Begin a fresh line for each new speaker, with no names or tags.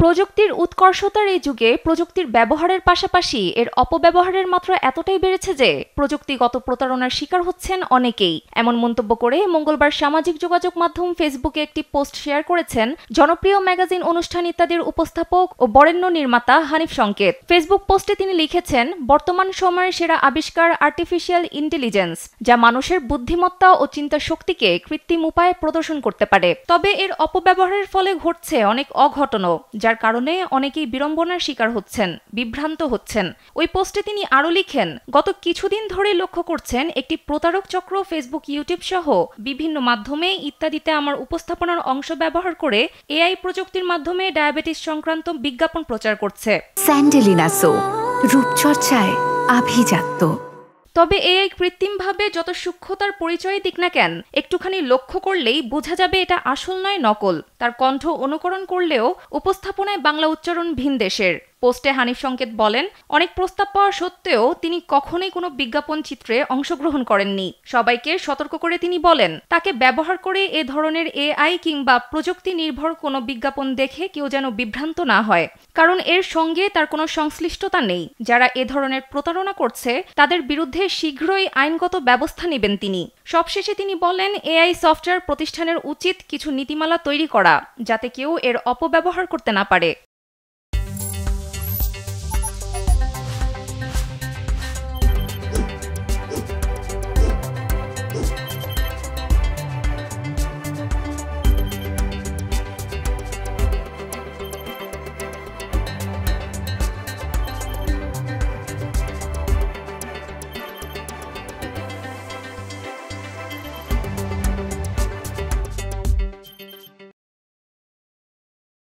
প্রযুক্তির উৎকর্ষতার এই যুগে প্রযুক্তির ব্যবহারের পাশাপাশি এর অপব্যবহারের মাত্রা এতটাই বেড়েছে যে প্রযুক্তিগত প্রতারণার শিকার হচ্ছেন অনেকেই। এমন মন্তব্য করে মঙ্গলবার সামাজিক যোগাযোগ মাধ্যম ফেসবুকে একটি পোস্ট শেয়ার করেছেন জনপ্রিয় ম্যাগাজিন অনুষ্ঠান ইত্যাদির উপস্থাপক ও বরেণ্য নির্মাতা হানিফ সংকেত। ফেসবুক পোস্টে তিনি লিখেছেন, বর্তমান সময়ের সেরা আবিষ্কার আর্টিফিশিয়াল ইন্টেলিজেন্স, যা মানুষের বুদ্ধিমত্তা ও চিন্তা শক্তিকে কৃত্রিম উপায়ে প্রদর্শন করতে পারে। তবে এর অপব্যবহারের ফলে ঘটছে অনেক অঘটনও, যার কারণে অনেকেই বিড়ম্বনার শিকার হচ্ছেন, বিভ্রান্ত হচ্ছেন। ওই পোস্টে তিনি আরও লিখেন, গত কিছুদিন ধরেই লক্ষ্য করছেন একটি প্রতারক চক্র ফেসবুক, ইউটিউব সহ বিভিন্ন মাধ্যমে ইত্যাদিতে আমার উপস্থাপনার অংশ ব্যবহার করে এআই প্রযুক্তির মাধ্যমে ডায়াবেটিস সংক্রান্ত বিজ্ঞাপন প্রচার করছে।
স্যান্ডেলিনা সো, রূপচর্চায় আভিজাত্য।
তবে এআই কৃত্রিমভাবে যত সূক্ষ্মতার পরিচয় দিক না কেন, একটুখানি লক্ষ্য করলেই বোঝা যাবে এটা আসল নয়, নকল। তার কণ্ঠ অনুকরণ করলেও উপস্থাপনায় বাংলা উচ্চারণ ভিন দেশের। পোস্টে হানিফ সংকেত বলেন, অনেক প্রস্তাব পাওয়া সত্ত্বেও তিনি কখনোই কোনো বিজ্ঞাপন চিত্রে অংশগ্রহণ করেননি। সবাইকে সতর্ক করে তিনি বলেন, তাকে ব্যবহার করে এ ধরনের এআই কিংবা প্রযুক্তি নির্ভর কোনো বিজ্ঞাপন দেখে কেউ যেন বিভ্রান্ত না হয়, কারণ এর সঙ্গে তার কোনো সংশ্লিষ্টতা নেই। যারা এ ধরনের প্রতারণা করছে তাদের বিরুদ্ধে শীঘ্রই আইনগত ব্যবস্থা নেবেন তিনি। সবশেষে তিনি বলেন, এআই সফটওয়্যার প্রতিষ্ঠানের উচিত কিছু নীতিমালা তৈরি করা, যাতে কেউ এর অপব্যবহার করতে না পারে।